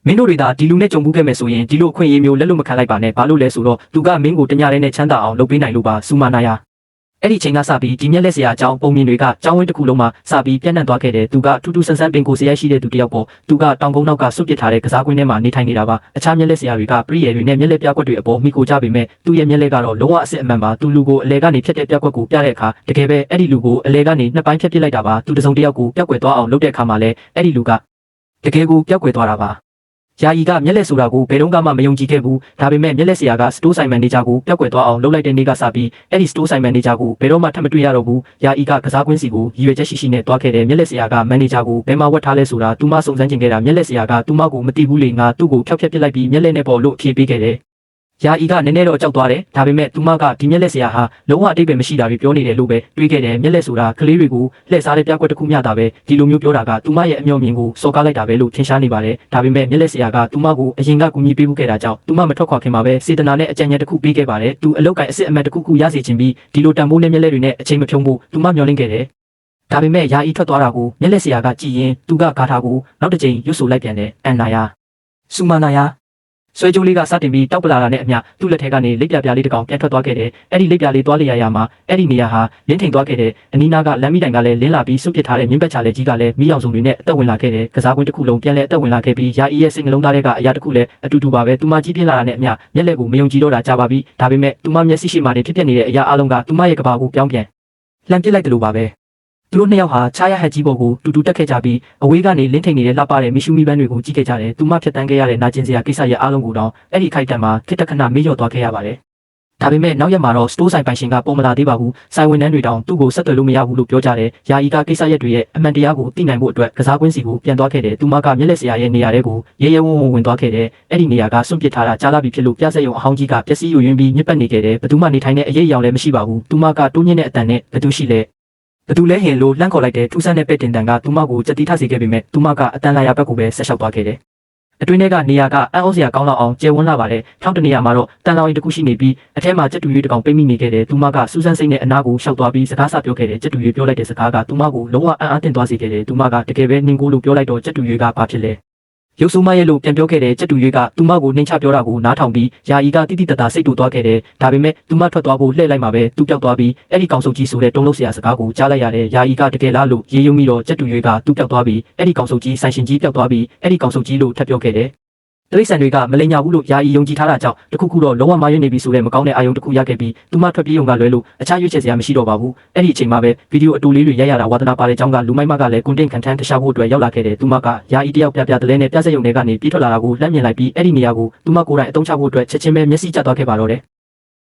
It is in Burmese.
မင်းတို့တွေသာဒီလူနဲ့ကြုံမှုခဲ့မယ်ဆိုရင်ဒီလိုအခွင့်အရေးမျိုးလက်လွတ်မခံလိုက်ပါနဲ့ဘာလို့လဲဆိုတော့သူကမင်းကိုတညရဲနဲ့ချမ်းသာအောင်လုပ်ပေးနိုင်လို့ပါစူမာနာယာအဲ့ဒီချိန်ကစပြီးဒီမျက်လက်စရာအကြောင်းပုံမြင်တွေကကျောင်းဝင်းတစ်ခုလုံးမှာစပြီးပြန့်နှံ့သွားခဲ့တယ်သူကထူးထူးဆန်းဆန်းပင်ကိုစရိုက်ရှိတဲ့သူတယောက်ပေါ့သူကတောင်ကုန်းနောက်ကစွတ်ပစ်ထားတဲ့ကစားကွင်းထဲမှာနေထိုင်နေတာပါအခြားမျက်လက်စရာတွေကပရိယေတွေနဲ့မျက်လက်ပြကွက်တွေအပေါ်မိကိုကြပေမဲ့သူ့ရဲ့မျက်လက်ကတော့လုံးဝအစစ်အမှန်ပါသူလူကိုအလဲကနေဖြတ်တဲ့ပြကွက်ကိုပြတဲ့အခါတကယ်ပဲအဲ့ဒီလူကိုအလဲကနေနှစ်ပိုင်းဖြတ်ပစ်လိုက်တာပါသူတစုံတစ်ယောက်ကိုပြက်ကွယ်သွားအောင်လုပ်တဲ့အခါမှာလဲအဲ့ဒီလူကတကယ်ကိုပြက်ကွယ်သွားတာပါယာယီကမျက်လက်ဆိုတာကိုဘယ်တော့မှမယုံကြည်ခဲ့ဘူးဒါပေမဲ့မျက်လက်ဆရာကစတိုးဆိုင်မန်နေဂျာကိုပြက်ကွယ်သွားအောင်လုပ်လိုက်တဲ့နေ့ကစပြီးအဲ့ဒီစတိုးဆိုင်မန်နေဂျာကိုဘယ်တော့မှထပ်မတွေ့ရတော့ဘူးယာယီကကစားကွင်းစီကိုရည်ရွယ်ချက်ရှိရှိနဲ့တွားခဲ့တယ်မျက်လက်ဆရာကမန်နေဂျာကိုဘယ်မှာဝတ်ထားလဲဆိုတာသူမစုံစမ်းကျင်ခဲ့တာမျက်လက်ဆရာကသူမကိုမသိဘူးလေငါသူ့ကိုဖျောက်ဖျက်ပစ်လိုက်ပြီးမျက်လက်နဲ့ပေါ်လို့အဖြေပေးခဲ့တယ်ယာအီကနည်းနည်းတော့ကြောက်သွားတယ်ဒါပေမဲ့သူမကဒီမျက်လက်ဆရာဟာလုံးဝအတိတ်ပဲမရှိတာတွေပြောနေတယ်လို့ပဲတွေးခဲ့တယ်မျက်လက်ဆိုတာကလေးတွေကိုလှည့်စားတဲ့ပြကွက်တစ်ခုမျှတာပဲဒီလိုမျိုးပြောတာကသူမရဲ့အမျှော်မြင်ကိုစော်ကားလိုက်တာပဲလို့ထင်ရှားနေပါတယ်ဒါပေမဲ့မျက်လက်ဆရာကသူမကိုအရင်ကကူညီပေးမှုခဲ့တာကြောင့်သူမမထွက်ခွာခင်မှာပဲစေတနာနဲ့အကြံဉာဏ်တစ်ခုပေးခဲ့ပါတယ်သူအလောက်ကိုင်းအစစ်အမှန်တစ်ခုရစေချင်ပြီးဒီလိုတန်ဖိုးနဲ့မျက်လက်တွေနဲ့အချိန်မဖြုံးဖို့သူမမျှော်လင့်ခဲ့တယ်ဒါပေမဲ့ယာအီထွက်သွားတာကိုမျက်လက်ဆရာကကြည်ရင်သူကဂါထာကိုနောက်တစ်ချိန်ရွတ်ဆိုလိုက်ပြန်တယ်အန်နာယာစူမာနာယာဆွဲကြိုးလေးကစတင်ပြီးတောက်ပလာတာနဲ့အမျှသူ့လက်ထဲကနေလိပ်ပြပြလေးတစ်ကောင်ပြန်ထွက်သွားခဲ့တယ်။အဲ့ဒီလိပ်ပြလေးသွားလျာမှာအဲ့ဒီနေရာဟာလင်းထိန်သွားခဲ့တယ်။အနီးနားကလမ်းမီတိုင်ကလည်းလင်းလာပြီးစွန့်ပစ်ထားတဲ့မြင်းပက်ချာလေးကြီးကလည်းမီးအောင်စုံတွေနဲ့အသက်ဝင်လာခဲ့တယ်။ကစားကွင်းတစ်ခုလုံးပြန်လဲအသက်ဝင်လာခဲ့ပြီးယာအီရဲ့စိတ်နှလုံးသားထဲကအရာတစ်ခုလည်းအတူတူပါပဲ။သူမကြီးပြင်းလာတာနဲ့အမျှမျက်လက်ကိုမယုံကြည်တော့တာကြာပါပြီ။ဒါပေမဲ့သူမမျက်စိရှိမှနေဖြစ်ပျက်နေတဲ့အရာအလုံးကသူမရဲ့ကဘာကိုပြောင်းပြန်လှမ်းပစ်လိုက်တယ်လို့ပါပဲ။သူတို့နှစ်ယောက်ဟာချားရဟက်ကြီးပေါ်ကိုတူတူတက်ခဲ့ကြပြီးအဝေးကနေလင်းထိန်နေတဲ့လှပတဲ့မီရှူမီပန်းတွေကိုကြည့်ခဲ့ကြတယ်။သူမဖြတ်တန်းခဲ့ရတဲ့နာကျင်စရာကိစ္စရဲ့အားလုံးကိုတော့အဲ့ဒီခိုက်တံမှာခစ်တခဏမေ့လျော့သွားခဲ့ရပါတယ်။ဒါပေမဲ့နောက်ရက်မှာတော့စတိုးဆိုင်ပိုင်ရှင်ကပုံမလာသေးပါဘူး။ဆိုင်ဝန်ထမ်းတွေတောင်သူ့ကိုဆက်သွယ်လို့မရဘူးလို့ပြောကြတယ်။ယာယီကကိစ္စရက်တွေရဲ့အမှန်တရားကိုသိနိုင်ဖို့အတွက်ကစားကွင်းစီကိုပြန်သွားခဲ့တယ်။သူမကမျက်လက်စရာရဲ့နေရာထဲကိုရဲရဲဝံ့ဝံ့ဝင်သွားခဲ့တယ်။အဲ့ဒီနေရာကစွန့်ပစ်ထားတာကြားလာပြီဖြစ်လို့ပြဆက်ရုံအဟောင်းကြီးကပျက်စီးယိုယွင်းပြီးညစ်ပတ်နေခဲ့တယ်။ဘသူမှနေထိုင်တဲ့အရေးအယောင်လည်းမရှိပါဘူး။သူမကတိုးညင်းတဲ့အတန်နဲ့ဘသူရှိလဲဘသူလဲဟင်လို့လှမ်းခေါ်လိုက်တဲ့ထူးဆန်းတဲ့ပဲ့တင်တန်ကသူမကိုကြက်တီးထစေခဲ့ပေမဲ့သူမကအတန်လာရဘက်ကိုပဲဆက်လျှောက်သွားခဲ့တယ်။အတွင်းထဲကနေရာကအံ့ဩစရာကောင်းလောက်အောင်ကျယ်ဝန်းလာပါတယ်။ထောက်တနေရာမှာတော့တန်လောင်ရင်တစ်ခုရှိနေပြီးအထဲမှာကြက်တူရွေးတစ်ကောင်ပိတ်မိနေခဲ့တယ်။သူမကစူးစမ်းစိတ်နဲ့အနာကိုရှောက်သွားပြီးစကားစပြောခဲ့တယ်။ကြက်တူရွေးပြောလိုက်တဲ့စကားကသူမကိုလုံးဝအံ့အားသင့်သွားစေခဲ့တယ်။သူမကတကယ်ပဲနှင်ကိုလို့ပြောလိုက်တော့ကြက်တူရွေးကဘာဖြစ်လဲရုပ်ဆိုးမရဲ့လို့ပြန်ပြောခဲ့တဲ့ကြက်တူရွေးကသူမကိုနှိမ်ချပြောတာကိုနားထောင်ပြီးယာယီကတိတိတတ်တာစိတ်တူသွားခဲ့တယ်။ဒါပေမဲ့သူမထွက်သွားဖို့လှည့်လိုက်မှာပဲသူပျောက်သွားပြီးအဲ့ဒီကောင်စုပ်ကြီးဆိုတဲ့တုံးလုံးဆရာစကားကိုကြားလိုက်ရတယ်။ယာယီကတကယ်လားလို့ရေယုံပြီးတော့ကြက်တူရွေးကသူပျောက်သွားပြီးအဲ့ဒီကောင်စုပ်ကြီးဆိုင်ရှင်ကြီးပျောက်သွားပြီးအဲ့ဒီကောင်စုပ်ကြီးလို့ထပ်ပြောခဲ့တယ်။တရိတ်ဆန်တွေကမလိမ်ညာဘူးလို့ယာယီယုံကြည်ထားတာကြောင့်တခုခုတော့လုံးဝမာရွေးနေပြီဆိုတဲ့မကောင်းတဲ့အာယုံတစ်ခုရခဲ့ပြီးသူမထွက်ပြေးုံကလွဲလို့အခြားရွေးချယ်စရာမရှိတော့ပါဘူး။အဲ့ဒီအချိန်မှာပဲဗီဒီယိုအတူလေးတွေရိုက်ရတာဝါသနာပါတဲ့အကြောင်းကလူမိုက်မကလည်းကွန်တင်ကန်ထမ်းတခြားဖို့အတွက်ရောက်လာခဲ့တယ်။သူမကယာယီတယောက်ပြပြတလဲနဲ့ပြဆက်ရုံတွေကနေပြေးထွက်လာတာကိုလှမ်းမြင်လိုက်ပြီးအဲ့ဒီနေရာကိုသူမကိုယ်တိုင်အသုံးချဖို့အတွက်ချက်ချင်းပဲမျက်စိကျသွားခဲ့ပါတော့တယ်။